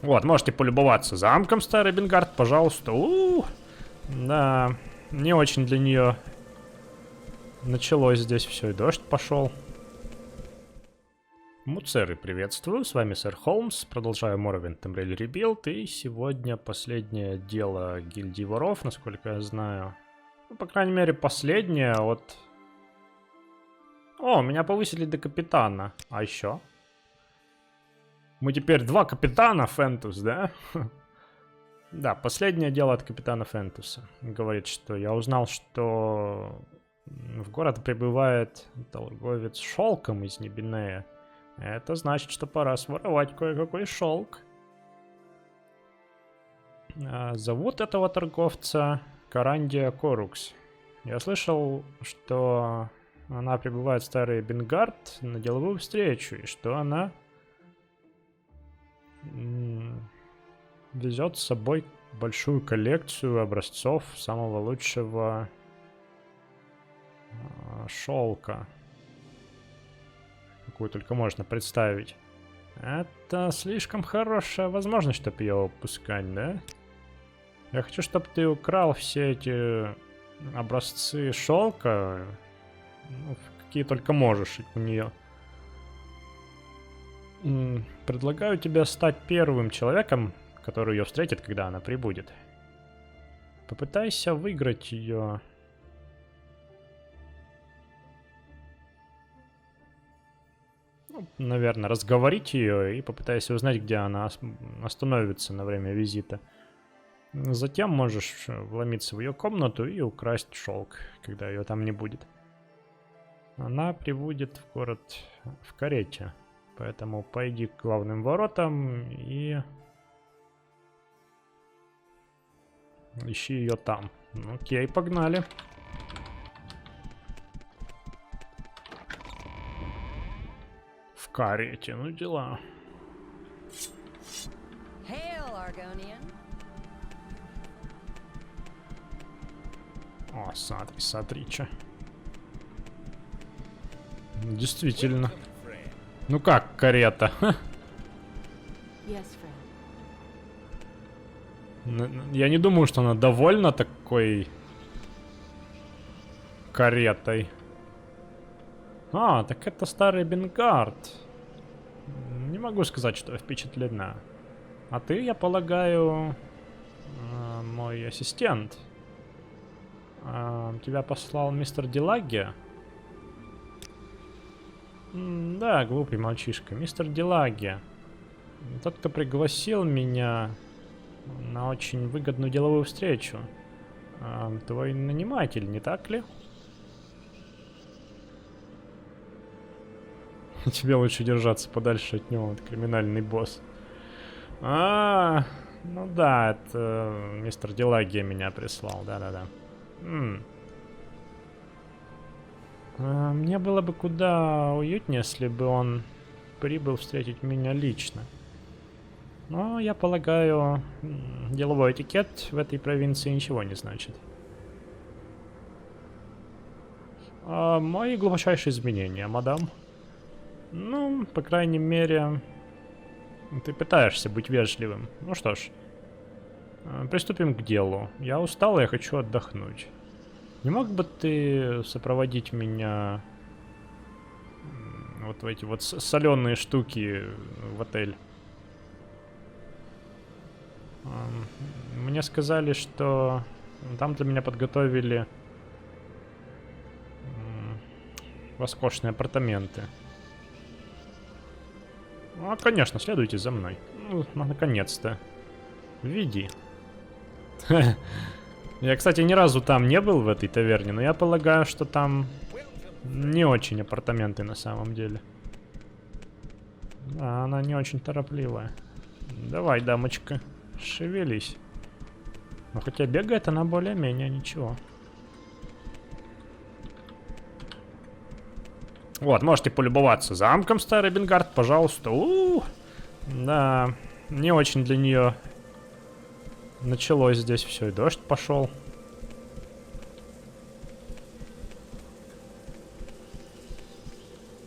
Вот, можете полюбоваться замком Старый Бенгард, пожалуйста. Да, не очень для нее началось здесь все, и дождь пошел. Муцеры, приветствую, с вами Сэр Холмс, продолжаю Morrowind Temporary Rebuild, и сегодня последнее дело гильдии воров, насколько я знаю. Ну, по крайней мере, последнее от... О, меня повысили до капитана, а еще? Мы теперь 2 капитана Фентус, да? Да, последнее дело от капитана Фентуса. Говорит, что я узнал, что в город прибывает торговец шелком из Небинея. Это значит, что пора своровать кое-какой шелк. Зовут этого торговца Карандия Корукс. Я слышал, что она прибывает в Старый Бенгард на деловую встречу, и что она везет с собой большую коллекцию образцов самого лучшего шелка, какую только можно представить. Это слишком хорошая возможность, чтобы ее упускать, да? Я хочу, чтобы ты украл все эти образцы шелка, ну, какие только можешь у нее. Предлагаю тебе стать первым человеком, который ее встретит, когда она прибудет. Попытайся выиграть ее. Ну, наверное, разговорить ее и попытайся узнать, где она остановится на время визита. Затем можешь вломиться в ее комнату и украсть шелк, когда ее там не будет. Она прибудет в город в карете. Поэтому пойди к главным воротам и ищи ее там. Окей, погнали. В карете, ну дела. О, смотри, че. Действительно. Ну как карета? Я не думаю, что она довольна такой каретой. А, так это Старый Бенгард. Не могу сказать, что я впечатлена. А ты, я полагаю, мой ассистент. Тебя послал мистер Делагия? Да, глупый мальчишка. Мистер Делагия. Тот, кто пригласил меня на очень выгодную деловую встречу. Твой наниматель, не так ли? Тебе лучше держаться подальше от него, это криминальный босс. Ну да, это мистер Делагия меня прислал, да-да-да. Мне было бы куда уютнее, если бы он прибыл встретить меня лично. Но, я полагаю, деловой этикет в этой провинции ничего не значит. Мои глубочайшие изменения, мадам. Ну, по крайней мере, ты пытаешься быть вежливым. Ну что ж, приступим к делу. Я устал, и я хочу отдохнуть. Не мог бы ты сопроводить меня вот в эти вот соленые штуки в отель? Мне сказали, что там для меня подготовили роскошные апартаменты. Ну, конечно, следуйте за мной. Ну, наконец-то. Веди. Я, кстати, ни разу там не был, в этой таверне, но я полагаю, что там не очень апартаменты на самом деле. Да, она не очень торопливая. Давай, дамочка, шевелись. Но хотя бегает она более-менее ничего. Вот, можете полюбоваться замком Старый Бенгард, пожалуйста. Да, не очень для нее началось здесь все, и дождь пошел.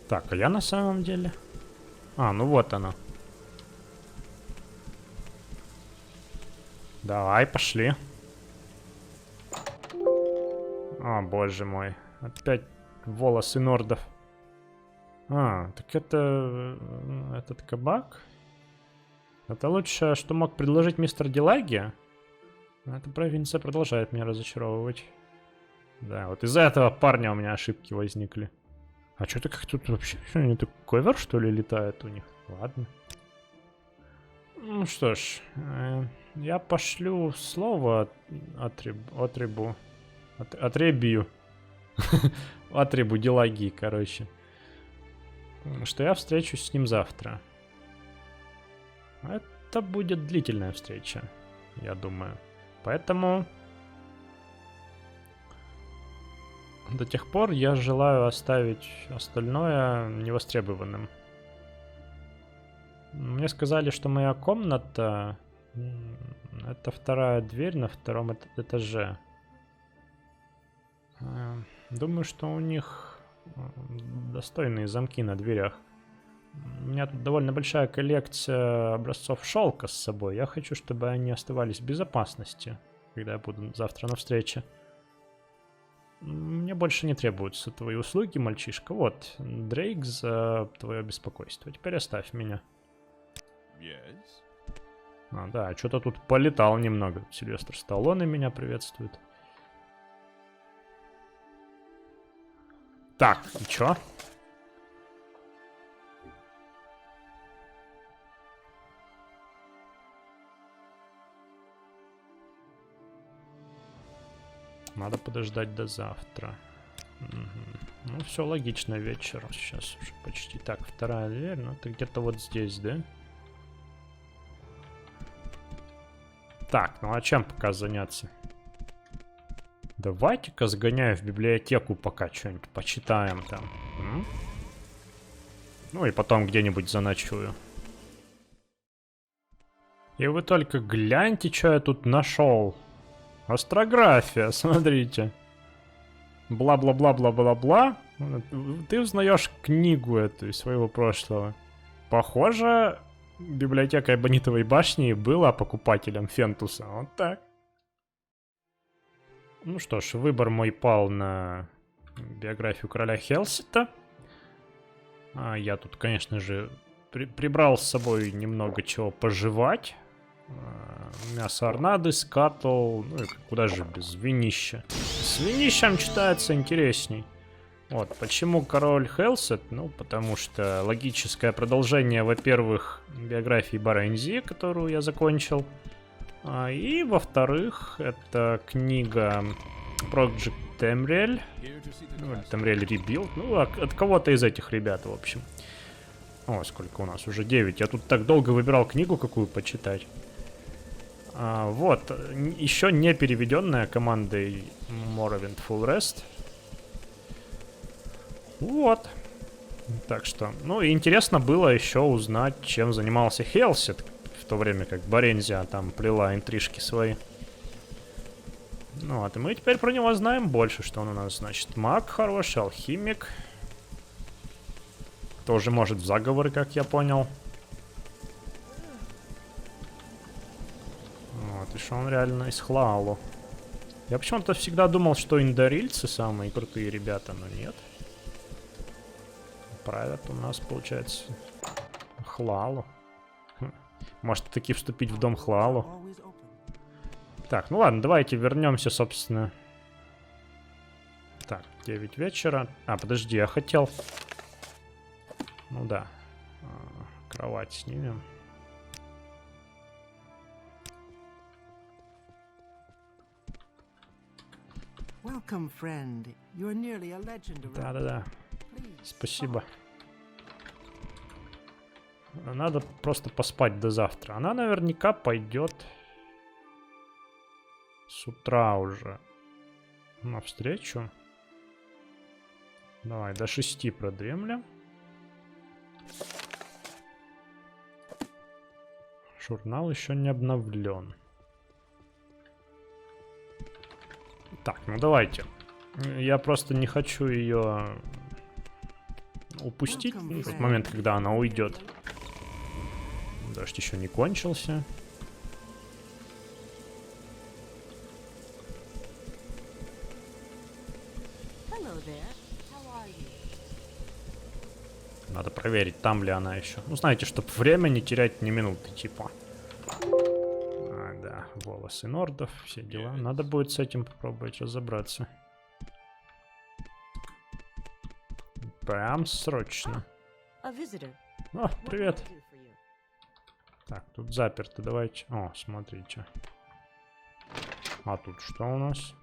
Так, а я на самом деле... А, ну вот она. Давай, пошли. О, боже мой. Опять волосы нордов. А, так это... Этот кабак? Это лучшее, что мог предложить мистер Делаги? Эта провинция продолжает меня разочаровывать. Да, вот из-за этого парня у меня ошибки возникли. А что-то как тут вообще... Они такой ковер, что ли, летает у них? Ладно. Ну что ж, я пошлю слово Отребу. Отребию. Отребу Делаги, короче. Что я встречусь с ним завтра. Это будет длительная встреча, я думаю. Поэтому... До тех пор я желаю оставить остальное невостребованным. Мне сказали, что моя комната... Это вторая дверь на втором этаже. Думаю, что у них достойные замки на дверях. У меня тут довольно большая коллекция образцов шелка с собой. Я хочу, чтобы они оставались в безопасности, когда я буду завтра на встрече. Мне больше не требуются твои услуги, мальчишка. Вот, Дрейк, за твое беспокойство. Теперь оставь меня. А, да, что-то тут полетал немного. Сильвестр Сталлоне меня приветствует. Так, и чё? Надо подождать до завтра. Угу. Ну, все логично, вечер. Сейчас уже почти. Так, вторая дверь. Ну, это где-то вот здесь, да? Так, ну а чем пока заняться? Давайте-ка сгоняю в библиотеку, пока что-нибудь почитаем там. Ну и потом где-нибудь заночую. И вы только гляньте, что я тут нашел. Астрография, смотрите. Бла-бла-бла-бла-бла-бла. Ты узнаешь книгу эту из своего прошлого. Похоже, библиотека Эбонитовой башни была покупателем Фентуса. Вот так. Ну что ж, выбор мой пал на биографию короля Хелсита. Я тут, конечно же, прибрал с собой немного чего пожевать. Мясо орнады, скатл, ну и куда же без винища. С винищем читается интересней. Вот, почему король Хелсет? Ну, потому что логическое продолжение, во-первых, биографии Барензи, которую я закончил. И, во-вторых, это книга Project Tamriel. Ну, Tamriel Rebuild. Ну, от кого-то из этих ребят, в общем. О, сколько у нас? Уже 9. Я тут так долго выбирал книгу, какую почитать. Вот, еще не переведенная командой Morrowind Full Rest. Вот. Так что, ну и интересно было еще узнать, чем занимался Хелсет, в то время как Барензия там плела интрижки свои. Ну вот, и мы теперь про него знаем больше, что он у нас, значит, маг хороший, алхимик. Тоже может в заговоры, как я понял. Вот, и что он реально из Хлаалу. Я почему-то всегда думал, что индарильцы самые крутые ребята, но нет. Правят у нас, получается, Хлаалу. Может таки вступить в дом Хлаалу. Так, ну ладно, давайте вернемся, собственно. Так, 9 вечера. Подожди, я хотел... Ну да. Кровать снимем. Да-да-да. Спасибо. Надо просто поспать до завтра. Она наверняка пойдет с утра уже навстречу. Давай, до 6 продремлем. Журнал еще не обновлен. Так, ну давайте. Я просто не хочу ее упустить в тот момент, когда она уйдет. Дождь еще не кончился. Надо проверить, там ли она еще. Ну, знаете, чтобы время не терять ни минуты, типа. А, да, волосы нордов, все дела. Надо будет с этим попробовать разобраться. Прям срочно. О, привет. Так, тут заперто, давайте. О, смотрите. А тут что у нас?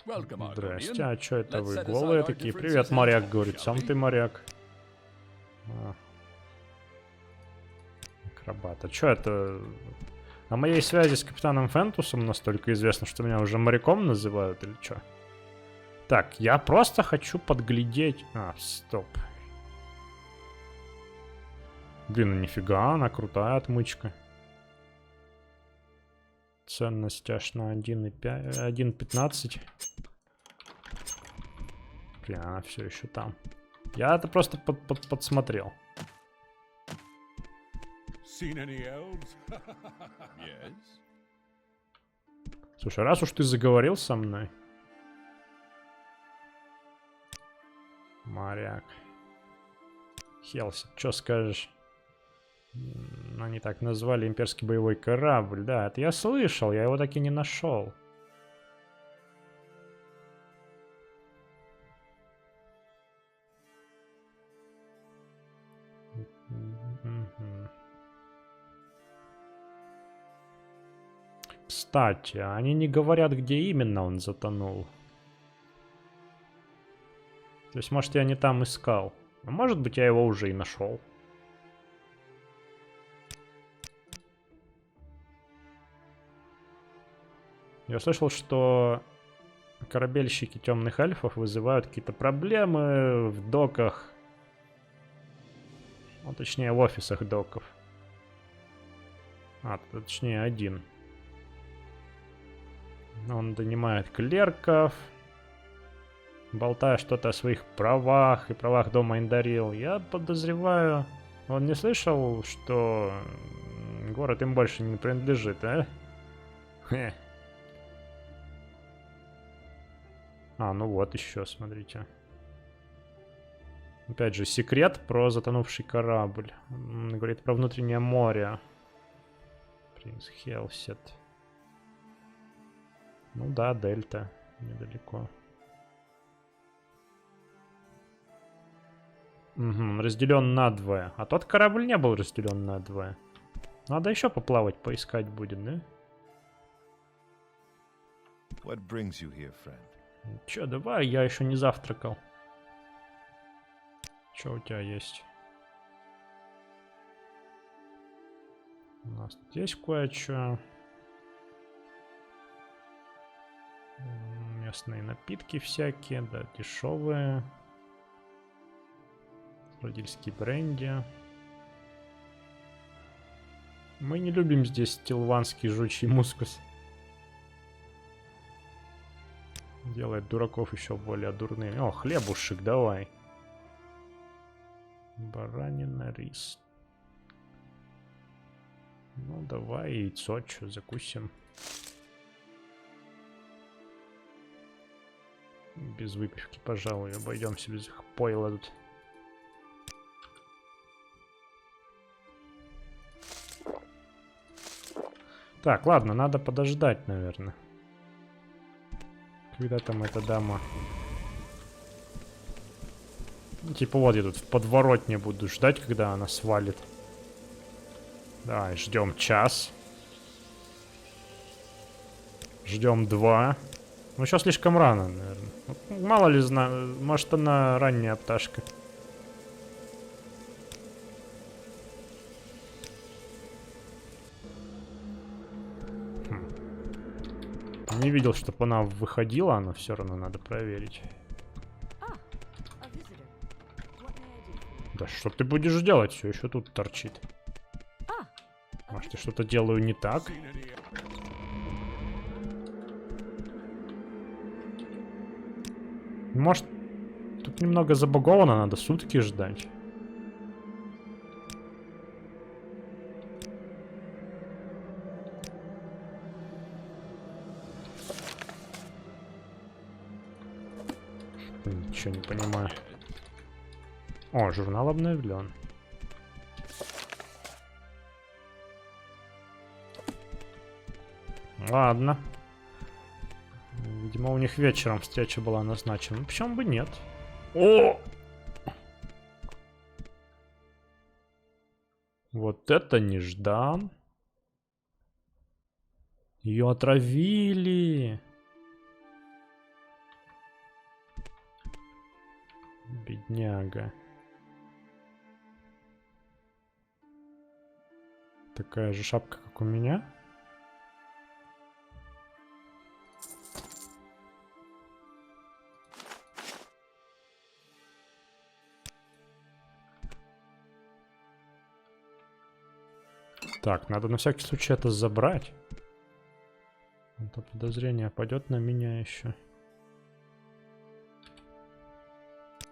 Здрасте, а что это вы голые такие? Привет, моряк, говорит. Сам ты моряк. Акробат. А что это? О моей связи с капитаном Фентусом настолько известно, что меня уже моряком называют или что? Так, я просто хочу подглядеть... А, стоп. Блин, ну нифига, она крутая отмычка. Ценность аж на 1.15. Блин, она все еще там. Я это просто подсмотрел. Слушай, раз уж ты заговорил со мной... Моряк. Хелси, что скажешь? Они так назвали имперский боевой корабль. Да, это я слышал, я его так и не нашел. Кстати, они не говорят, где именно он затонул. То есть, может, я не там искал. А может быть, я его уже и нашел. Я слышал, что корабельщики темных эльфов вызывают какие-то проблемы в доках. Ну, точнее, в офисах доков. А, точнее, один. Он донимает клерков, болтая что-то о своих правах и правах дома Индарил. Я подозреваю, он не слышал, что город им больше не принадлежит, а? Хе. А, ну вот еще, смотрите. Опять же, секрет про затонувший корабль. Он говорит про внутреннее море. Принц Хелсет. Ну да, Дельта. Недалеко. Угу, разделен надвое. А тот корабль не был разделен надвое. Надо еще поплавать, поискать будет, да? What brings you here, friend? Че, давай, я еще не завтракал. Че у тебя есть? У нас тут есть кое-что. Местные напитки всякие, да, дешевые. Родильский бренди. Мы не любим здесь тилванский жучий мускус. Делает дураков еще более дурными. О, хлебушек, давай. Баранина, рис. Ну, давай яйцо, что, закусим. Без выпивки, пожалуй, обойдемся без их пойла тут. Так, ладно, надо подождать, наверное. Когда там эта дама... Ну, типа вот я тут в подворотне буду ждать, когда она свалит. Давай, ждем час. Ждем 2. Ну, еще слишком рано, наверное. Мало ли знаю, может она ранняя пташка. Не видел, чтобы она выходила, но все равно надо проверить. Да что ты будешь делать? Все еще тут торчит. Может, я что-то делаю не так? Может, тут немного забаговано, надо сутки ждать. Ничего не понимаю. О, журнал обновлен. Ладно. Видимо, у них вечером встреча была назначена. Почему бы нет? О! Вот это неждан. Ее отравили. Бедняга. Такая же шапка, как у меня. Так, надо на всякий случай это забрать. Это подозрение пойдет на меня еще.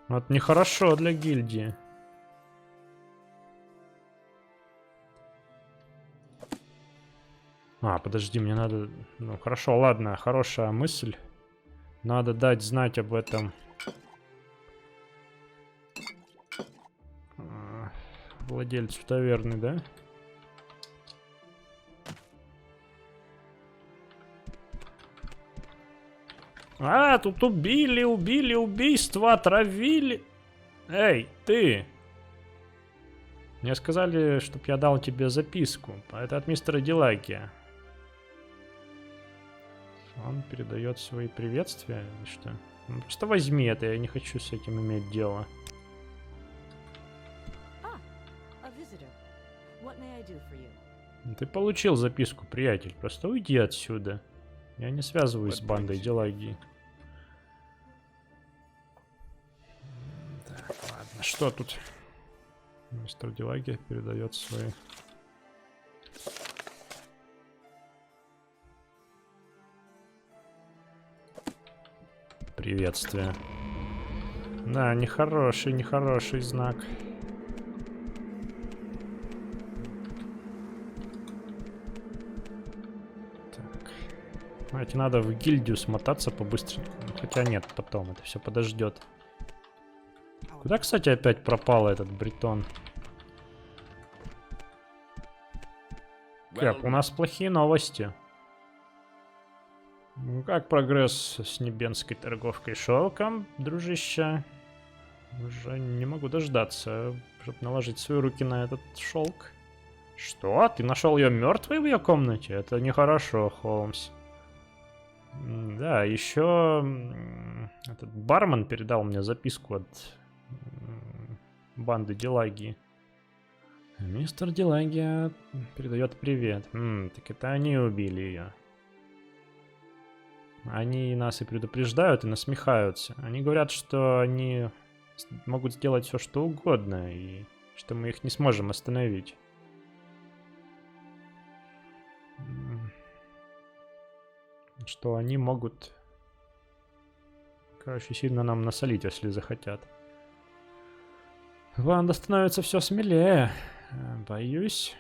Вот нехорошо для гильдии. А, подожди, мне надо... Ну, хорошо, ладно, хорошая мысль. Надо дать знать об этом владельцу таверны, да? А, тут убили, убийство, отравили. Эй, ты! Мне сказали, чтоб я дал тебе записку. Это от мистера Дилайки. Он передает свои приветствия или что? Ну, просто возьми это, я не хочу с этим иметь дело. Ты получил записку, приятель. Просто уйди отсюда. Я не связываюсь с бандой Дилайги. Так, ладно, что тут? Мистер Дилайги передает свои... приветствие. Да, нехороший знак. Так. Знаете, надо в гильдию смотаться побыстрее. Хотя нет, потом это все подождет. Куда, кстати, опять пропал этот Бритон? Кэп, у нас плохие новости. Ну, как прогресс с небенской торговкой шелком, дружище? Уже не могу дождаться, чтобы наложить свои руки на этот шелк. Что? Ты нашел ее мертвой в ее комнате? Это нехорошо, Холмс. Да, еще этот бармен передал мне записку от банды Дилайги. Мистер Дилайги передает привет. Так это они убили ее. Они нас и предупреждают, и насмехаются. Они говорят, что они могут сделать все, что угодно, и что мы их не сможем остановить. Что они могут, короче, сильно нам насолить, если захотят. Ванда становится все смелее. Боюсь.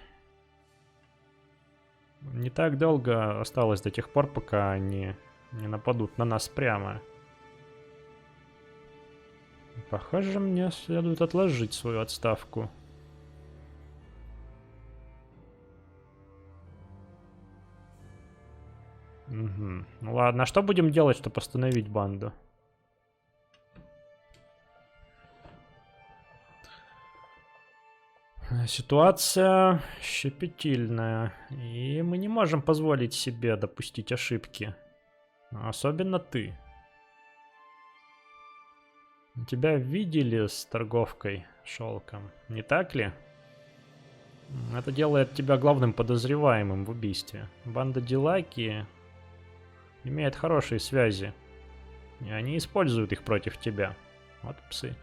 Не так долго осталось до тех пор, пока они не нападут на нас прямо. Похоже, мне следует отложить свою отставку. Угу. Ну ладно, а что будем делать, чтобы остановить банду? Ситуация щепетильная, и мы не можем позволить себе допустить ошибки. Особенно ты. Тебя видели с торговкой шелком, не так ли? Это делает тебя главным подозреваемым в убийстве. Банда Дилайки имеет хорошие связи, и они используют их против тебя. Вот псы.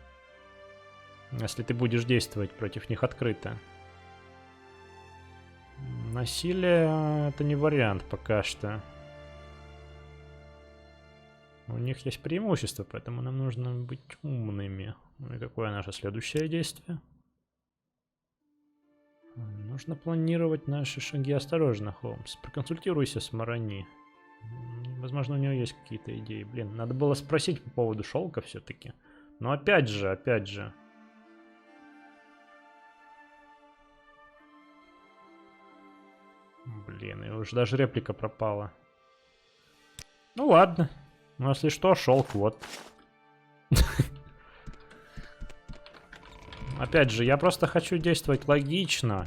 Если ты будешь действовать против них открыто. Насилие — это не вариант пока что. У них есть преимущество, поэтому нам нужно быть умными. Ну и какое наше следующее действие? Нужно планировать наши шаги осторожно, Холмс. Проконсультируйся с Марани. Возможно, у него есть какие-то идеи. Блин, надо было спросить по поводу шелка все-таки. Но опять же, опять же. Блин, и уже даже реплика пропала. Ну ладно. Ну если что, шелк, вот. Опять же, я просто хочу действовать логично.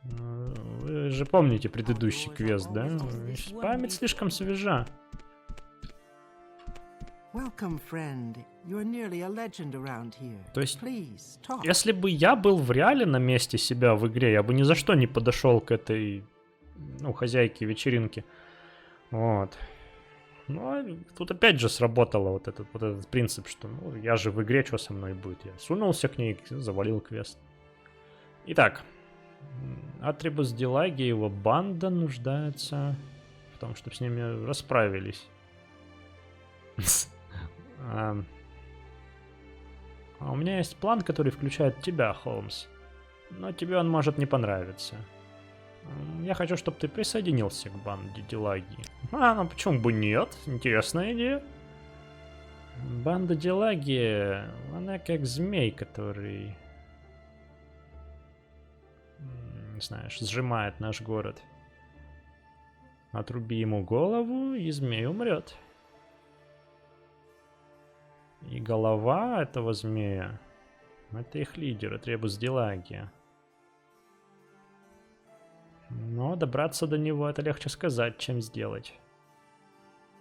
Вы же помните предыдущий квест, да? Память слишком свежа. То есть, если бы я был в реале на месте себя в игре, я бы ни за что не подошел к этой, ну, хозяйке вечеринки. Вот. Ну, тут опять же сработало вот этот принцип, что, ну, я же в игре, что со мной будет? Я сунулся к ней, завалил квест. Итак. Атрибус Делаги и его банда нуждаются в том, чтобы с ними расправились. А у меня есть план, который включает тебя, Холмс. Но тебе он может не понравиться. Я хочу, чтобы ты присоединился к банде Делаги. Ну почему бы нет? Интересная идея. Банда Делаги, она как змей, который... знаешь, сжимает наш город. Отруби ему голову, и змей умрет. И голова этого змея — это их лидер, Атрибус Делаги. Но добраться до него — это легче сказать, чем сделать.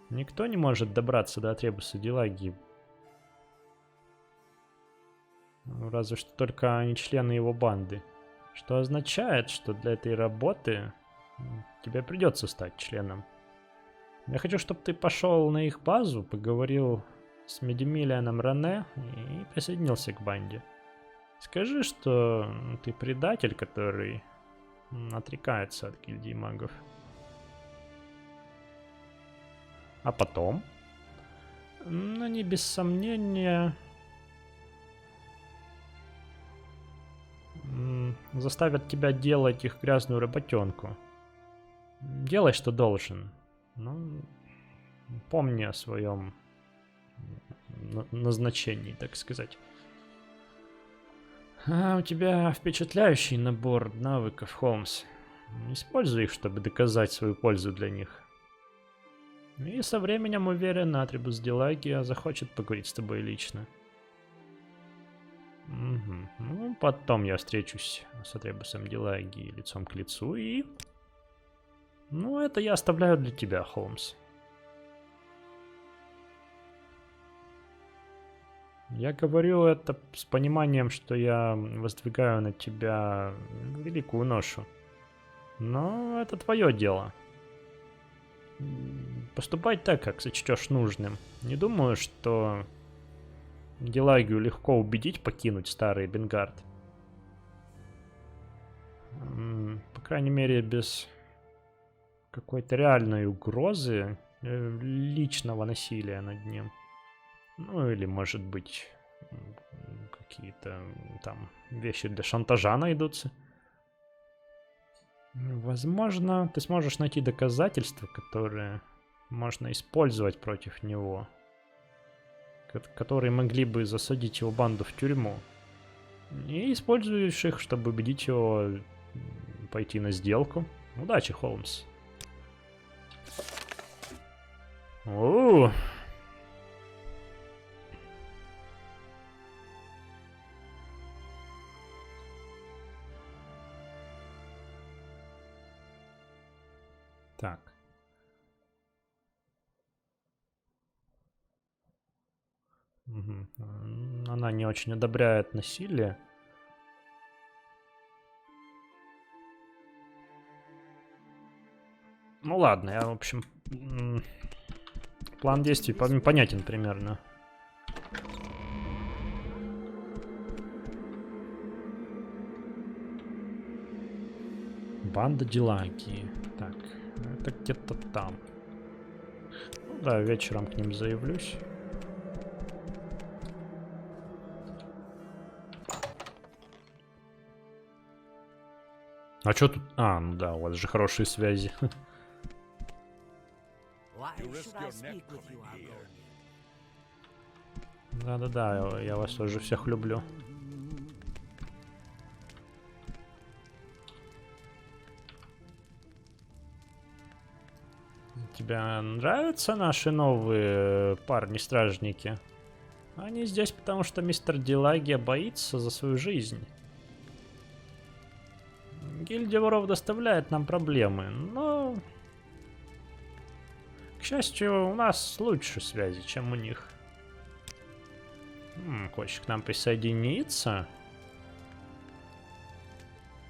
Никто не может добраться до Атрибуса Делаги. Разве что только они члены его банды. Что означает, что для этой работы тебе придется стать членом. Я хочу, чтобы ты пошел на их базу, поговорил с Медимилианом Рене и присоединился к банде. Скажи, что ты предатель, который отрекается от гильдии магов. А потом? Ну, они без сомнения... заставят тебя делать их грязную работенку. Делай, что должен. Ну, помни о своем назначении, так сказать. У тебя впечатляющий набор навыков, Холмс. Используй их, чтобы доказать свою пользу для них. И со временем, уверен, Атрибус Делаги захочет поговорить с тобой лично. Угу. Ну, потом я встречусь с Атрибусом Делаги лицом к лицу и... Ну, это я оставляю для тебя, Холмс. Я говорю это с пониманием, что я воздвигаю на тебя великую ношу. Но это твое дело. Поступай так, как сочтешь нужным. Не думаю, что Делагию легко убедить покинуть старый Бенгард. По крайней мере, без какой-то реальной угрозы личного насилия над ним. Ну, или, может быть, какие-то там вещи для шантажа найдутся. Возможно, ты сможешь найти доказательства, которые можно использовать против него. Которые могли бы засадить его банду в тюрьму. И используешь их, чтобы убедить его пойти на сделку. Удачи, Холмс. О! Так. Угу. Она не очень одобряет насилие. Ну ладно, я, в общем, план действий понятен примерно. Банда Делаги. Так, это где-то там. Ну да, вечером к ним заявлюсь. А чё тут? А, ну да, у вас же хорошие связи. Why You risk should I your speak neck with you, coming here. Argonian? Да-да-да, я вас тоже всех люблю. Тебе нравятся наши новые парни-стражники? Они здесь, потому что мистер Дилагия боится за свою жизнь. Гильдия воров доставляет нам проблемы, но... К счастью, у нас лучше связи, чем у них. Хочешь к нам присоединиться?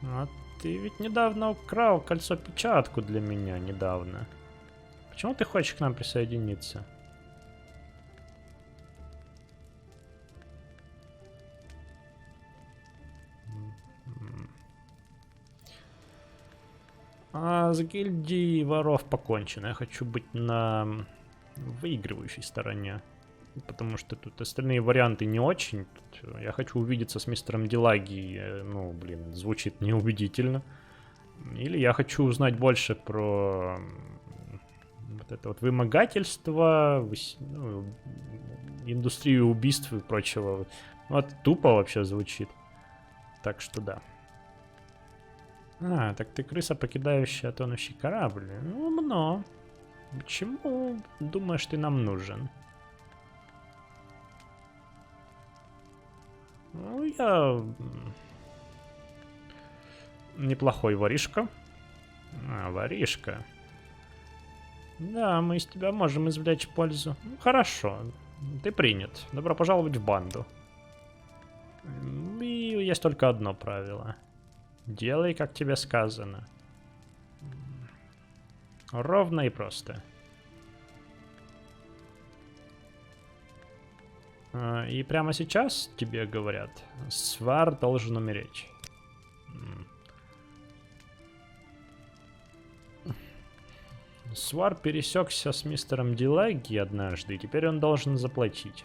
А ты ведь недавно украл кольцо-печатку для меня, недавно. Почему ты хочешь к нам присоединиться? А с гильдией воров покончено. Я хочу быть на выигрывающей стороне. Потому что тут остальные варианты не очень. Тут я хочу увидеться с мистером Дилаги. Ну, блин, звучит неубедительно. Или я хочу узнать больше про вот это вот вымогательство, ну, индустрию убийств и прочего. Вот тупо вообще звучит. Так что да. А, так ты крыса, покидающая тонущий корабль. Ну, умно. Почему думаешь, ты нам нужен? Ну, я... неплохой воришка. А, воришка. Да, мы из тебя можем извлечь пользу. Ну, хорошо. Ты принят. Добро пожаловать в банду. И есть только одно правило. Делай, как тебе сказано. Ровно и просто. И прямо сейчас тебе говорят, Свар должен умереть. Свар пересекся с мистером Дилаги однажды, и теперь он должен заплатить.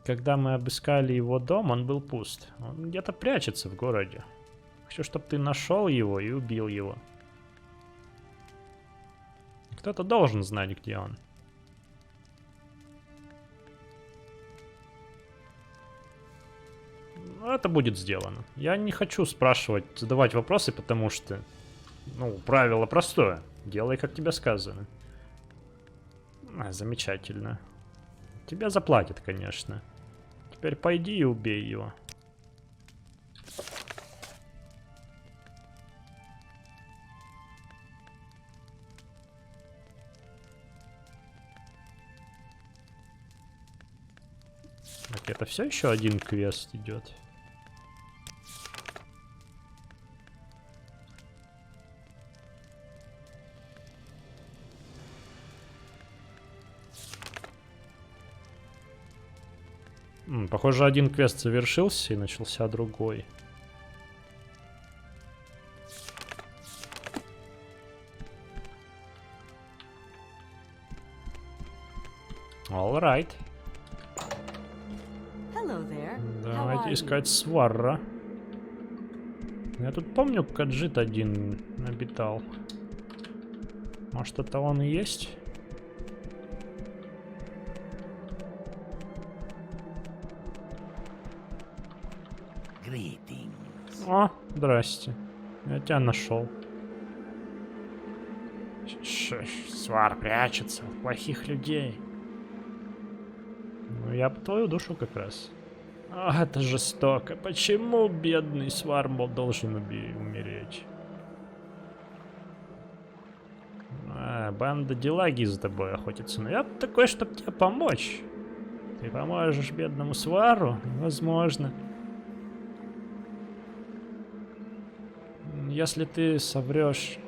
Когда мы обыскали его дом, он был пуст. Он где-то прячется в городе. Хочу, чтобы ты нашел его и убил его. Кто-то должен знать, где он. Это будет сделано. Я не хочу спрашивать, задавать вопросы, потому что... Ну, правило простое. Делай, как тебе сказано. Замечательно. Тебе заплатят, конечно. Теперь пойди и убей его. Так, это все еще один квест идет. Похоже, один квест завершился и начался другой. Alright. Давайте искать Сварра. Я тут помню, Каджит один обитал. Может, это он и есть? О, здрасте. Я тебя нашел. Свар прячется от плохих людей. Ну, я по твою душу как раз. Это жестоко. Почему бедный Свармбол должен умереть? Банда Дилаги за тобой охотится. Но я такой, чтобы тебе помочь. Ты поможешь бедному Свару? Возможно. Если ты соврешь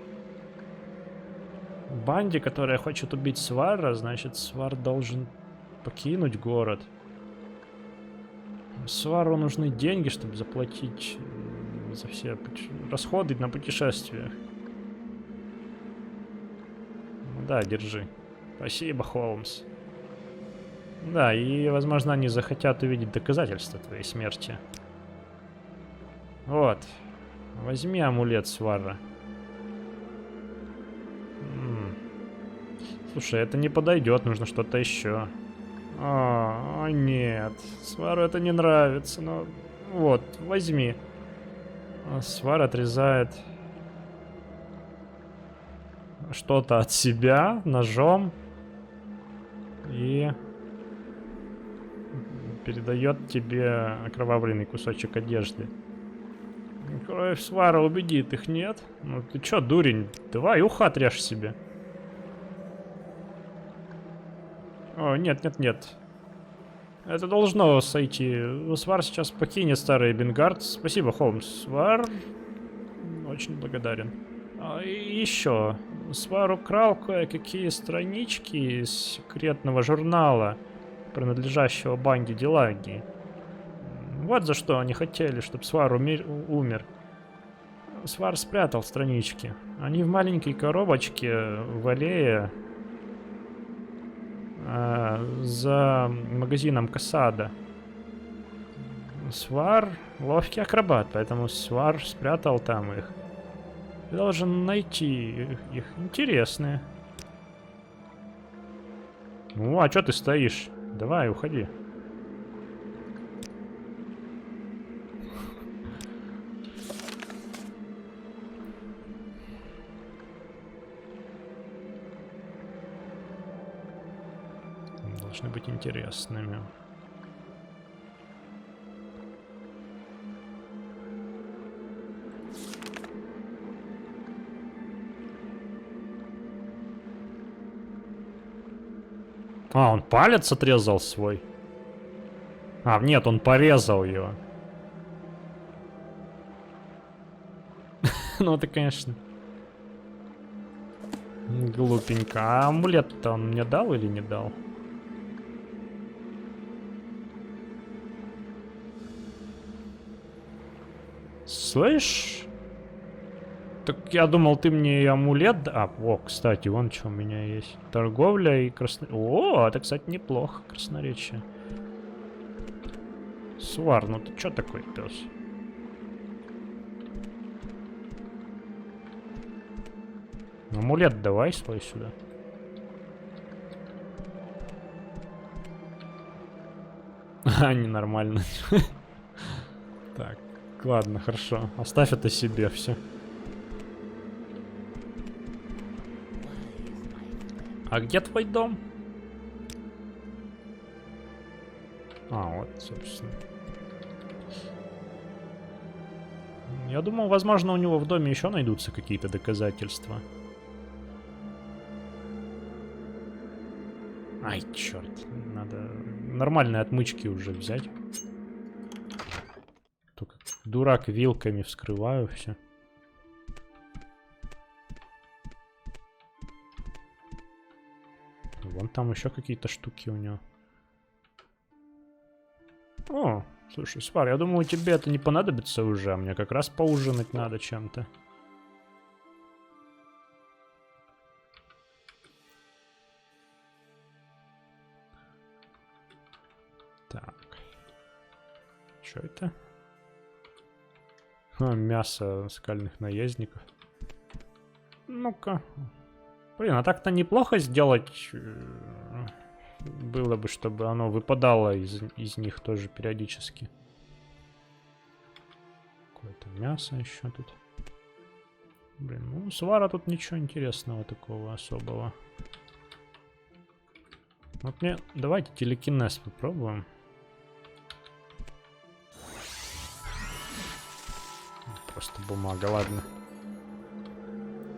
банде, которая хочет убить Свара, значит, Свар должен покинуть город. Свару нужны деньги, чтобы заплатить за все расходы на путешествия. Да, держи. Спасибо, Холмс. Да, и, возможно, они захотят увидеть доказательства твоей смерти. Вот. Возьми амулет Свара. Слушай, это не подойдет, нужно что-то еще. О, нет. Свару это не нравится, но... Вот, возьми. Свар отрезает что-то от себя ножом и передает тебе окровавленный кусочек одежды. Кровь Свара убедит их, нет? Ну ты чё, дурень? Давай ухо отрежь себе. О, нет, нет, нет. Это должно сойти. Свар сейчас покинет старый Бенгард. Спасибо, Холмс. Свар очень благодарен. И еще. Свар украл кое-какие странички из секретного журнала, принадлежащего банде Делаги. Вот за что они хотели, чтобы Свар умер. Свар спрятал странички. Они в маленькой коробочке в аллее за магазином Касада. Свар ловкий акробат, поэтому Свар спрятал там их. Ты должен найти их. Интересные. Ну, а чё ты стоишь? Давай, уходи. Должны быть интересными. А, он палец отрезал свой. А, нет, он порезал его. Ну, это, конечно, глупенько. А амулет-то он мне дал или не дал? Слышь? Так я думал, ты мне и амулет... о, кстати, вон что у меня есть. Торговля и красноречие. О, это, кстати, неплохо, красноречие. Свар, ну ты чё такой, пес? Амулет давай свой сюда. А, ненормально. Так, ладно, хорошо. Оставь это себе все. А где твой дом? А, вот, собственно. Я думал, возможно, у него в доме еще найдутся какие-то доказательства. Ай, черт. Надо нормальные отмычки уже взять. Только дурак вилками вскрываю все. Вон там еще какие-то штуки у него. О, слушай, Свар, я думаю, тебе это не понадобится уже, а мне как раз поужинать надо чем-то. Так. Что это? Мясо скальных наездников. Ну-ка. Блин, а так-то неплохо сделать было бы, чтобы оно выпадало из них тоже периодически. Какое-то мясо еще тут. Блин, ну у Свара тут ничего интересного такого особого. Вот мне... Давайте телекинез попробуем. Просто бумага, ладно.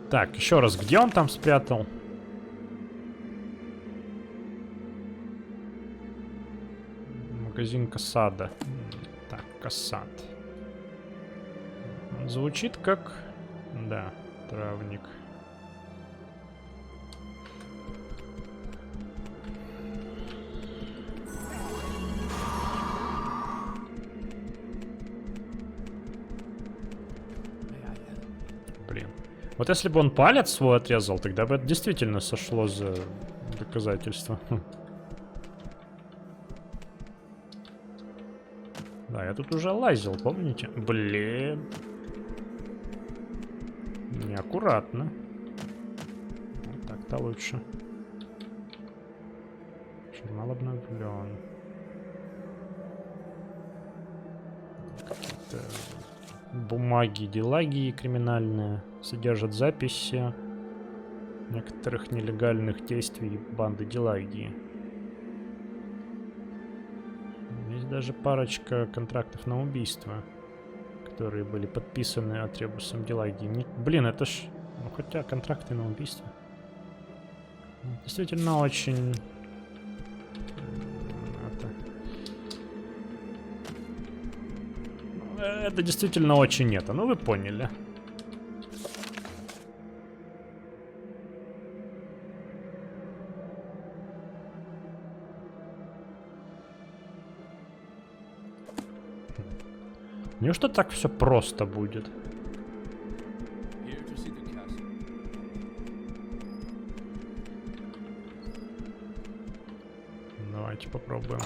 Так, еще раз, где он там спрятал? Магазин Касада. Так, Касад. Звучит как... Да, травник. Блин. Вот если бы он палец свой отрезал, тогда бы это действительно сошло за доказательство. Да, я тут уже лазил, помните? Блин. Неаккуратно. Вот так-то лучше. Журнал обновлен. Какие-то бумаги, делаги криминальные содержат записи некоторых нелегальных действий банды Делагии. Есть даже парочка контрактов на убийство, которые были подписаны Атребусом Делагии. Блин, это ж... Ну, хотя контракты на убийство. Действительно очень... Это действительно очень это. Ну, вы поняли. Неужто так все просто будет? Давайте попробуем.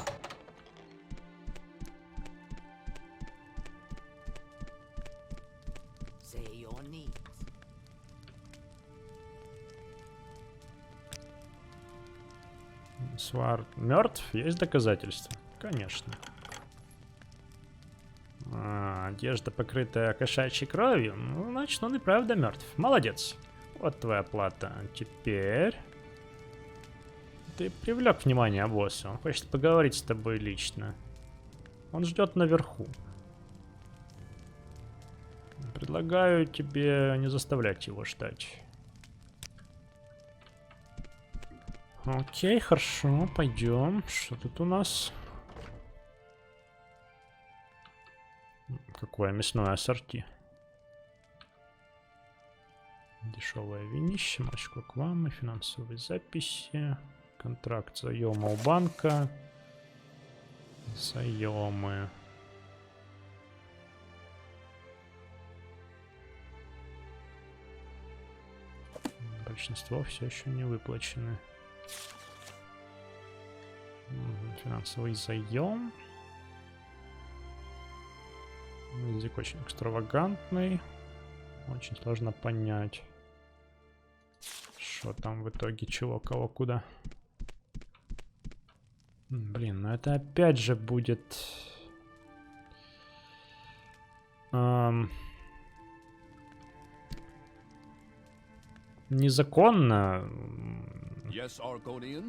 Свар мертв? Есть доказательства? Конечно. Одежда, покрытая кошачьей кровью? Ну, значит, он и правда мертв. Молодец. Вот твоя плата. Теперь... Ты привлек внимание босса. Он хочет поговорить с тобой лично. Он ждет наверху. Предлагаю тебе не заставлять его ждать. Окей, хорошо, пойдем. Что тут у нас? Какое мясное ассорти? Дешевое винище, молочко к вам и финансовые записи. Контракт заема у банка. Заемы. Большинство все еще не выплачены. Финансовый заем. Язык очень экстравагантный. Очень сложно понять, что там в итоге, чего, кого, куда. Блин, ну это опять же будет... незаконно.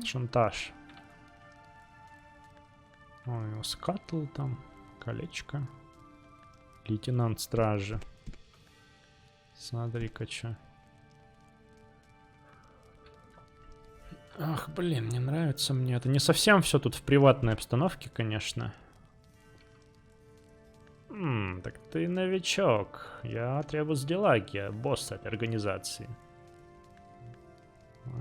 Шантаж. Ой, скатл там. Колечко. Лейтенант стражи. Смотри-ка, чё. Ах, блин, не нравится мне. Это не совсем все тут в приватной обстановке, конечно. Так ты новичок. Я Атребус Делагия, босс этой организации.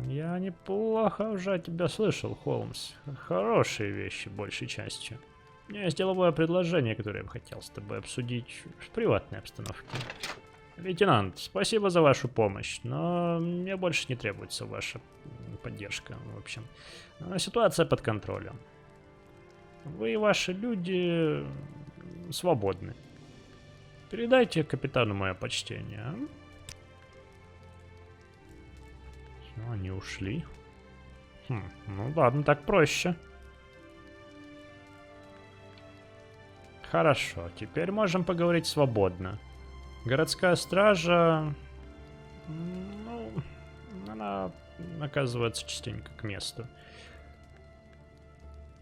Я неплохо уже от тебя слышал, Холмс. Хорошие вещи, большей частью. У меня есть деловое предложение, которое я бы хотел с тобой обсудить в приватной обстановке. Лейтенант, спасибо за вашу помощь, но мне больше не требуется ваша поддержка, в общем. Ситуация под контролем. Вы и ваши люди свободны. Передайте капитану мое почтение. Все, они ушли. Ну ладно, так проще. Хорошо, теперь можем поговорить свободно. Городская стража... Ну, она оказывается частенько к месту.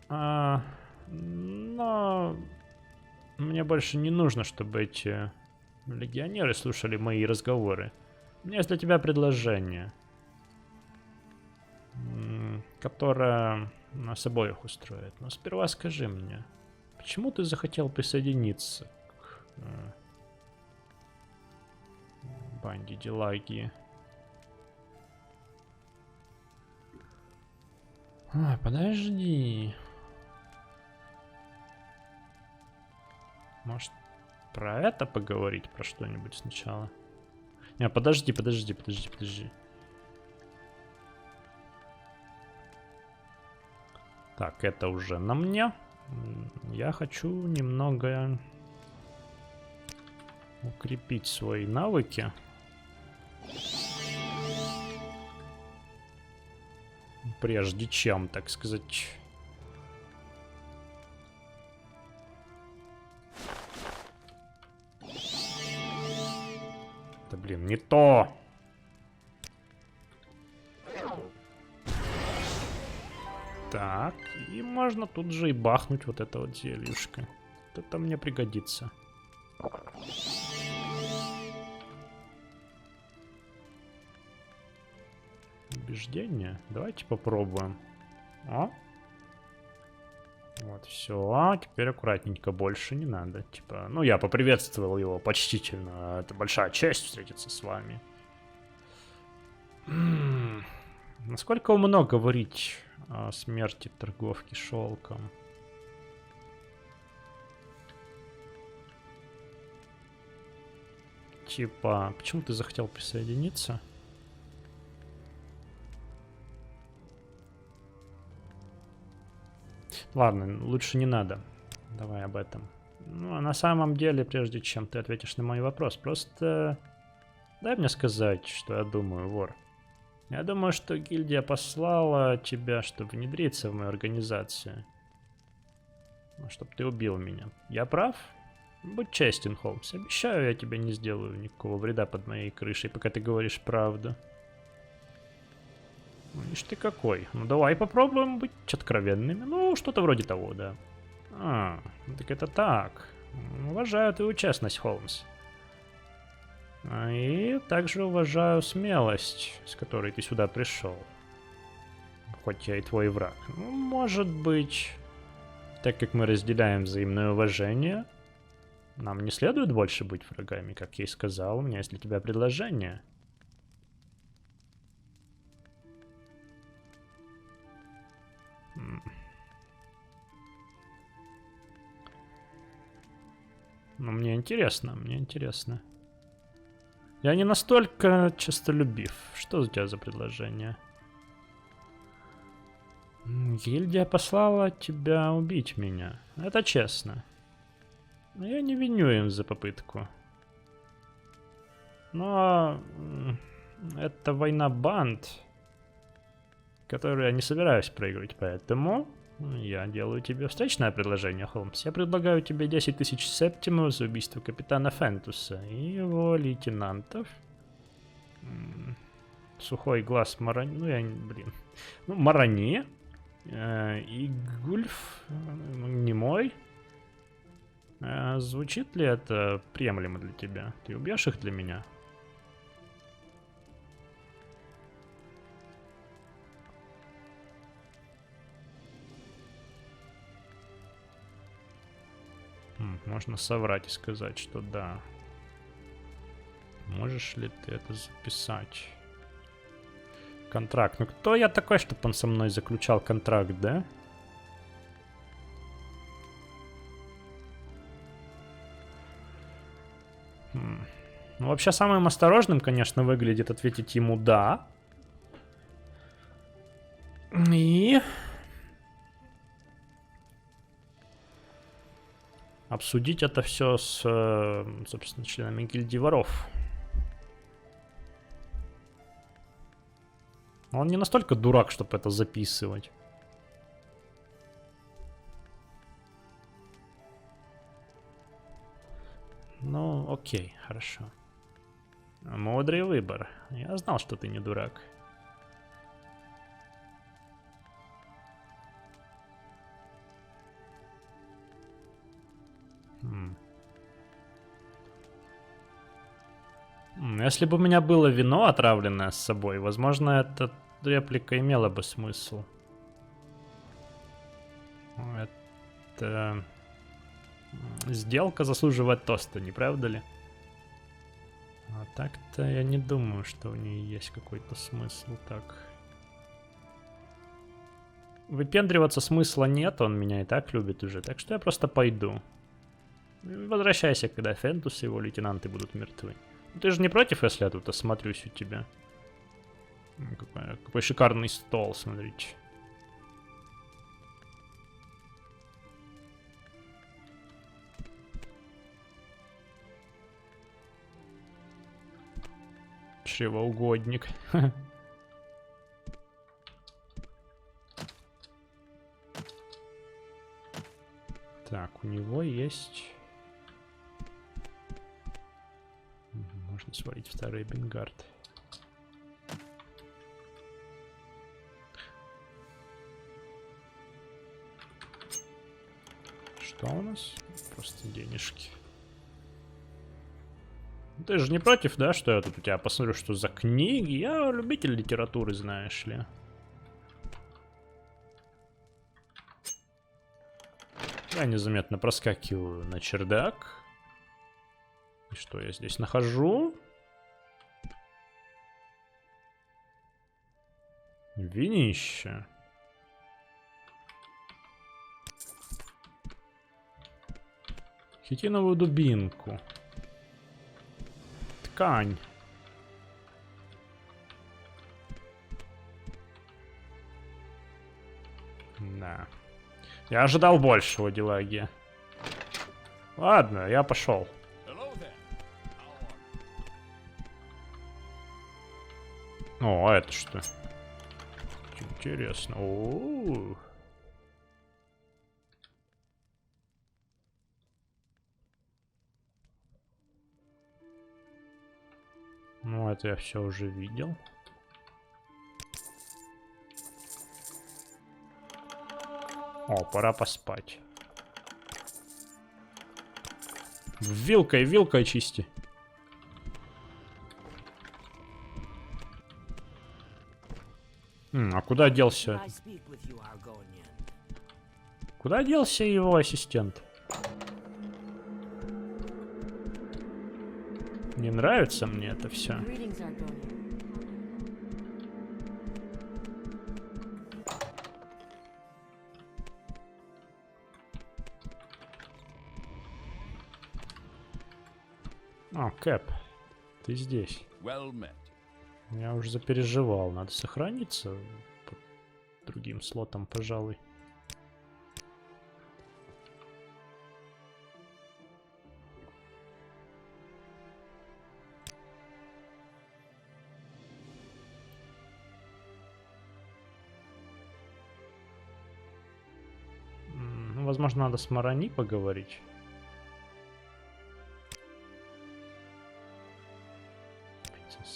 Но мне больше не нужно, чтобы эти легионеры слушали мои разговоры. У меня есть для тебя предложение, которое нас обоих устроит. Но сперва скажи мне, почему ты захотел присоединиться к банде Делагии? Ой, подожди. Может, про это поговорить, про что-нибудь сначала? Не, подожди. Так, это уже на мне. Я хочу немного укрепить свои навыки. Прежде чем, так сказать, Да блин, не то! Так, и можно тут же и бахнуть вот это вот зельюшко. Вот это мне пригодится. Убеждение? Давайте попробуем. О! Вот, все. Теперь аккуратненько, больше не надо. Типа, ну, я поприветствовал его почтительно. Это большая честь встретиться с вами. Насколько умно говорить о смерти торговки шелком? Типа, почему ты захотел присоединиться? Ладно, лучше не надо. Давай об этом. Ну, а на самом деле, прежде чем ты ответишь на мой вопрос, просто дай мне сказать, что я думаю, вор. Я думаю, что гильдия послала тебя, чтобы внедриться в мою организацию. Чтобы ты убил меня. Я прав? Будь честен, Холмс. Обещаю, я тебе не сделаю никакого вреда под моей крышей, пока ты говоришь правду. Ну, ишь ты какой. Ну, давай попробуем быть откровенными. Ну, что-то вроде того, да. А, так это так. Уважаю твою честность, Холмс. И также уважаю смелость, с которой ты сюда пришел. Хоть я и твой враг. Ну, может быть, так как мы разделяем взаимное уважение, нам не следует больше быть врагами, как я и сказал. У меня есть для тебя предложение. Ну, мне интересно, мне интересно. Я не настолько честолюбив. Что у тебя за предложение? Гильдия послала тебя убить меня. Это честно. Но я не виню им за попытку. Но это война банд, которую я не собираюсь проигрывать, поэтому я делаю тебе встречное предложение, Холмс. Я предлагаю тебе 10 тысяч септимов за убийство капитана Фентуса и его лейтенантов. Сухой глаз Марани... Ну, я... Блин. Ну, Марани. И Гульф. Немой. Звучит ли это приемлемо для тебя? Ты убьешь их для меня? Можно соврать и сказать, что да. Можешь ли ты это записать? Контракт. Ну кто я такой, чтобы он со мной заключал контракт, да? Ну, вообще, самым осторожным, конечно, выглядит ответить ему «да». И... обсудить это все с, собственно, членами гильдии воров. Он не настолько дурак, чтобы это записывать. Ну, окей, хорошо. Мудрый выбор. Я знал, что ты не дурак. Если бы у меня было вино отравленное с собой, возможно, эта реплика имела бы смысл. Это... сделка заслуживает тоста, не правда ли? А так-то я не думаю, что у нее есть какой-то смысл так. Выпендриваться смысла нет, он меня и так любит уже, так что я просто пойду. Возвращайся, когда Фентус и его лейтенанты будут мертвы. Ты же не против, если я тут осмотрюсь у тебя? Какой шикарный стол, смотрите. Чревоугодник. Так, у него есть... можно свалить в старый Бенгард. Что у нас? Просто денежки. Ты же не против, да, что я тут у тебя посмотрю, что за книги? Я любитель литературы, знаешь ли. Я незаметно проскакиваю на чердак. И что я здесь нахожу? Винище. Хитиновую дубинку. Ткань. Да. Я ожидал большего, Делагия. Ладно, я пошел. О, а это что? Интересно. О-о-о. Ну, это я все уже видел. О, пора поспать. Вилкой чисти. А куда делся? Куда делся его ассистент? Не нравится мне это все. О, Кэп, ты здесь. Я уже запереживал. Надо сохраниться по другим слотам, пожалуй. Ну, возможно, надо с Марани поговорить.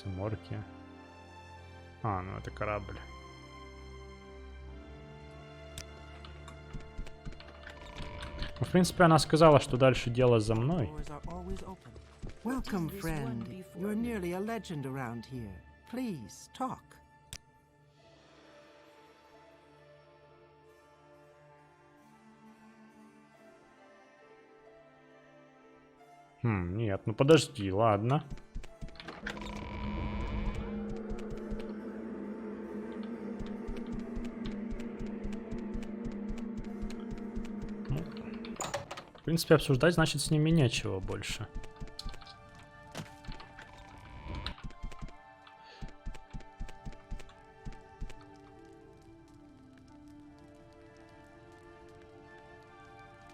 Морки. А, ну это корабль. Ну, в принципе, она сказала, что дальше дело за мной. Welcome, friend. You're nearly a legend around here. Please, talk. Нет, ну подожди, ладно. В принципе, обсуждать, значит, с ними нечего больше.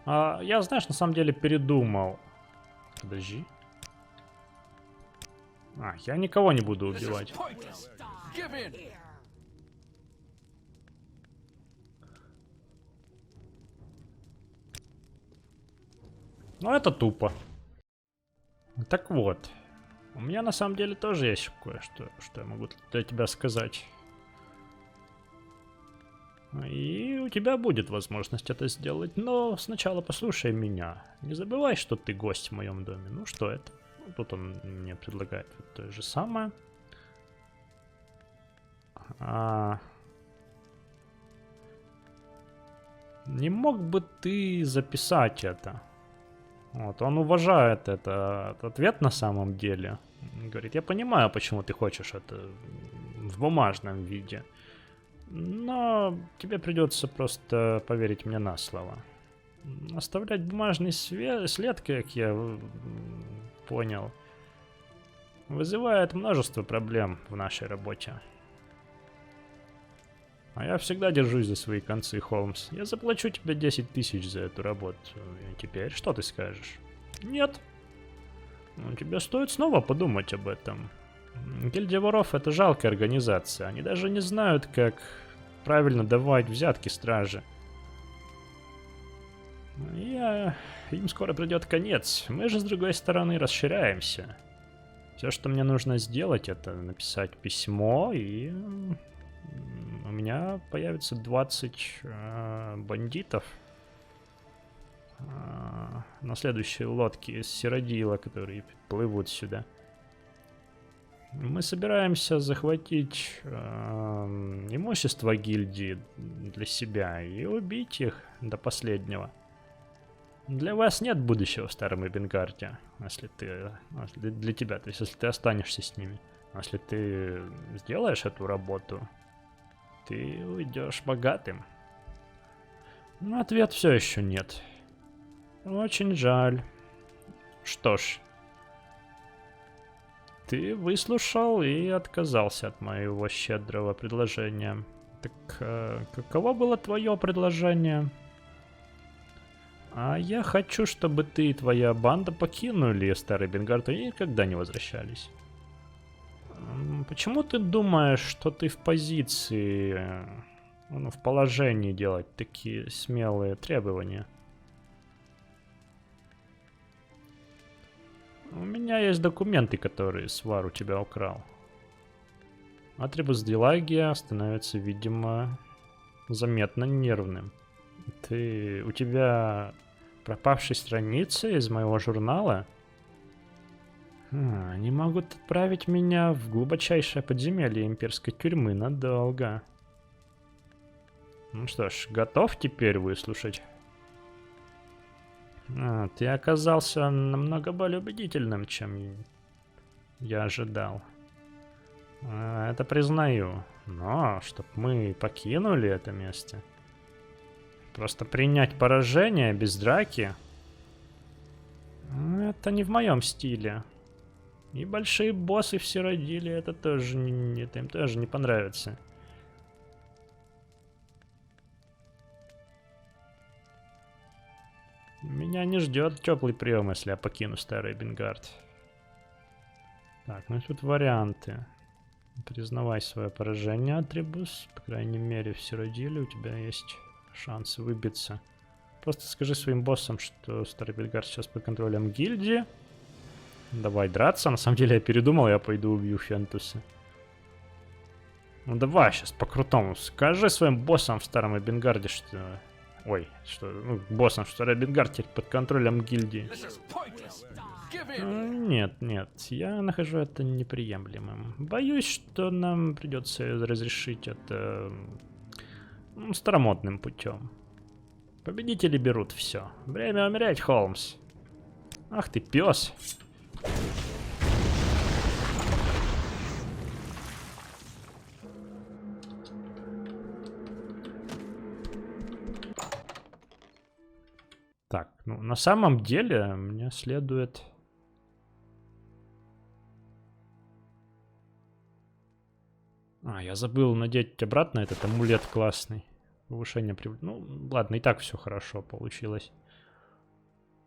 Я, знаешь, на самом деле передумал. Подожди. Я никого не буду убивать. Ну, это тупо. Так вот. У меня на самом деле тоже есть кое-что, что я могу для тебя сказать. И у тебя будет возможность это сделать, но сначала послушай меня. Не забывай, что ты гость в моем доме. Ну, что это? Ну, тут он мне предлагает вот то же самое. Не мог бы ты записать это? Вот, он уважает этот ответ на самом деле. Говорит, я понимаю, почему ты хочешь это в бумажном виде. Но тебе придется просто поверить мне на слово. Оставлять бумажный след, как я понял, вызывает множество проблем в нашей работе. А я всегда держусь за свои концы, Холмс. Я заплачу тебе 10 тысяч за эту работу. И теперь что ты скажешь? Нет. Ну, тебе стоит снова подумать об этом. Гильдия воров — это жалкая организация. Они даже не знают, как правильно давать взятки страже. Им скоро придет конец. Мы же, с другой стороны, расширяемся. Все, что мне нужно сделать, это написать письмо, и у меня появится 20 бандитов на следующей лодке из Сиродила, которые плывут сюда. Мы собираемся захватить имущество гильдии для себя и убить их до последнего. Для вас нет будущего в Старом Эбенгарде, если ты... Для тебя, то есть если ты останешься с ними. Но если ты сделаешь эту работу, ты уйдешь богатым. Но ответ все еще нет. Очень жаль. Что ж, ты выслушал и отказался от моего щедрого предложения. Так каково было твое предложение? А я хочу, чтобы ты и твоя банда покинули Старый Бенгард и никогда не возвращались. Почему ты думаешь, что ты в позиции, в положении делать такие смелые требования? У меня есть документы, которые Свар у тебя украл. Атрибус Дилагия становится, видимо, заметно нервным. У тебя пропавшие страницы из моего журнала? Они могут отправить меня в глубочайшее подземелье имперской тюрьмы надолго. Ну что ж, готов теперь выслушать? Ты оказался намного более убедительным, чем я ожидал. Это признаю. Но, чтоб мы покинули это место... Просто принять поражение без драки? Это не в моем стиле. И большие боссы все родили, это им тоже не понравится. Меня не ждет теплый прием, если я покину Старый Бенгард. Так, ну тут варианты. Признавай свое поражение, Атрибус. По крайней мере, в Сиродиле у тебя есть шанс выбиться. Просто скажи своим боссам, что Старый Бенгард сейчас под контролем гильдии. Давай драться. На самом деле я передумал, я пойду убью Фентуса. Ну давай сейчас по-крутому. Скажи своим боссам в Старом Эбенгарде, что... Ой, что... Ну, боссам, что Старый Эбенгард теперь под контролем гильдии. Нет, нет, я нахожу это неприемлемым. Боюсь, что нам придется разрешить это старомодным путем. Победители берут все. Время умереть, Холмс. Ах ты, пес. Так, ну на самом деле мне следует... я забыл надеть обратно этот амулет классный. Повышение Ну, ладно, и так все хорошо получилось.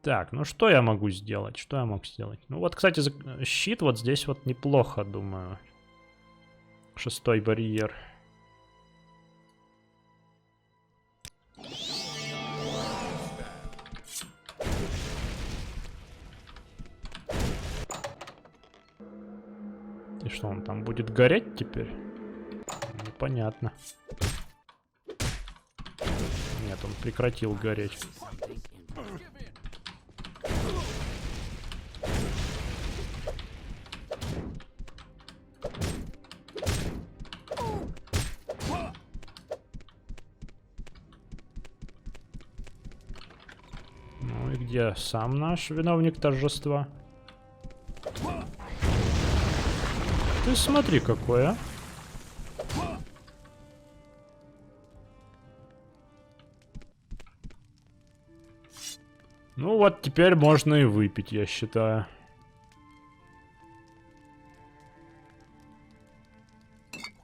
Так, ну что я могу сделать? Что я мог сделать? Ну вот, кстати, щит вот здесь вот неплохо, думаю. 6-й барьер. И что, он там будет гореть теперь? Непонятно. Нет, он прекратил гореть. Ну и где сам наш виновник торжества? Ты смотри какой, а. Ну вот теперь можно и выпить, я считаю.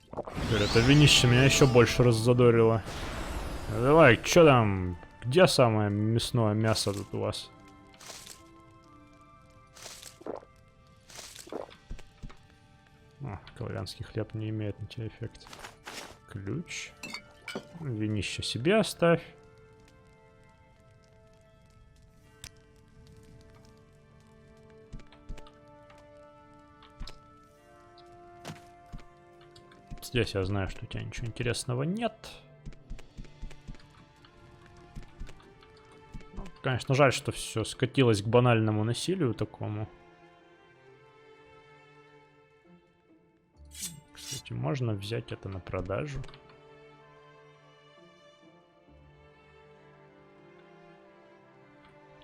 Теперь это винище меня еще больше раззадорило. Давай, что там? Где самое мясное мясо тут у вас? Калвянский хлеб не имеет на тебя эффекта. Ключ. Винище себе оставь. Здесь я знаю, что у тебя ничего интересного нет. Ну, конечно, жаль, что все скатилось к банальному насилию такому. Кстати, можно взять это на продажу.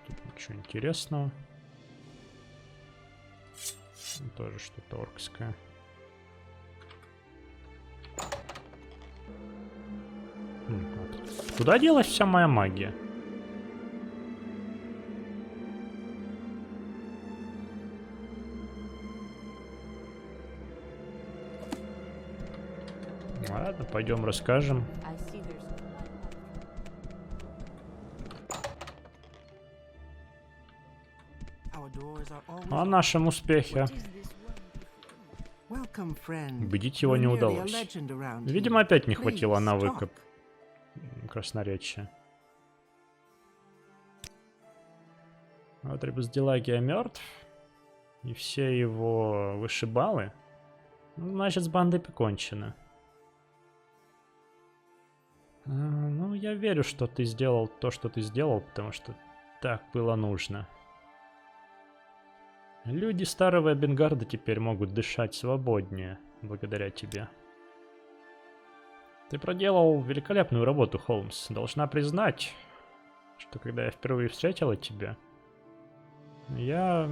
Тут ничего интересного. Тоже что-то оркское. Вот. Куда делась вся моя магия? Ладно, пойдем расскажем. О нашем успехе. Убедить его не удалось. Видимо, опять не хватило навыка красноречия. Вот Ребусдилагия мертв. И все его вышибалы. Ну, значит, с бандой покончено. Ну, я верю, что ты сделал то, что ты сделал, потому что так было нужно. Люди старого Эбенгарда теперь могут дышать свободнее, благодаря тебе. Ты проделал великолепную работу, Холмс. Должна признать, что когда я впервые встретила тебя, я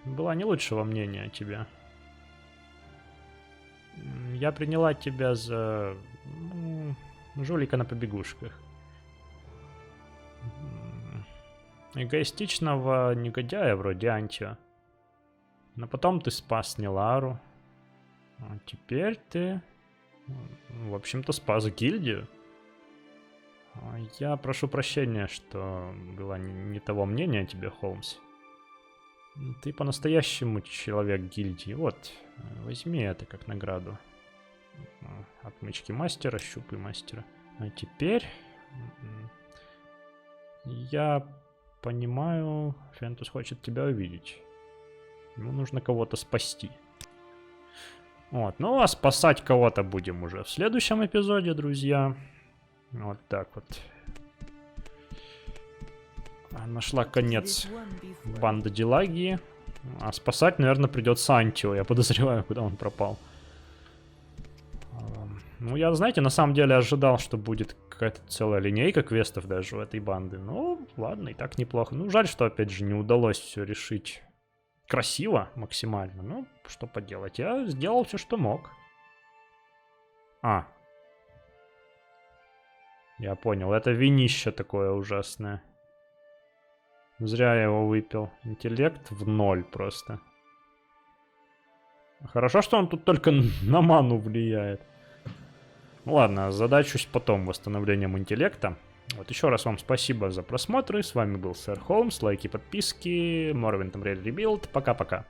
была не лучшего мнения о тебе. Я приняла тебя за жулика на побегушках. Эгоистичного негодяя вроде Антио. Но потом ты спас Нилару. А теперь ты, в общем-то, спас гильдию. Я прошу прощения, что была не того мнения о тебе, Холмс. Ты по-настоящему человек гильдии. Вот, возьми это как награду. Отмычки мастера, щупы мастера. А теперь я понимаю, Фентус хочет тебя увидеть. Ему нужно кого-то спасти. Вот, ну а спасать кого-то будем уже в следующем эпизоде, друзья. Вот так вот. Нашла конец банда Дилагии. А спасать, наверное, придется Антио. Я подозреваю, куда он пропал. Ну, я, знаете, на самом деле ожидал, что будет какая-то целая линейка квестов даже у этой банды. Ну, ладно, и так неплохо. Ну, жаль, что, опять же, не удалось все решить красиво максимально. Ну, что поделать. Я сделал все, что мог. Я понял. Это винище такое ужасное. Зря я его выпил. Интеллект в 0 просто. Хорошо, что он тут только на ману влияет. Ладно, задачусь потом восстановлением интеллекта. Вот еще раз вам спасибо за просмотры. С вами был Сэр Холмс. Лайки, подписки. Morrowind Tomb Raider Rebuild. Пока-пока.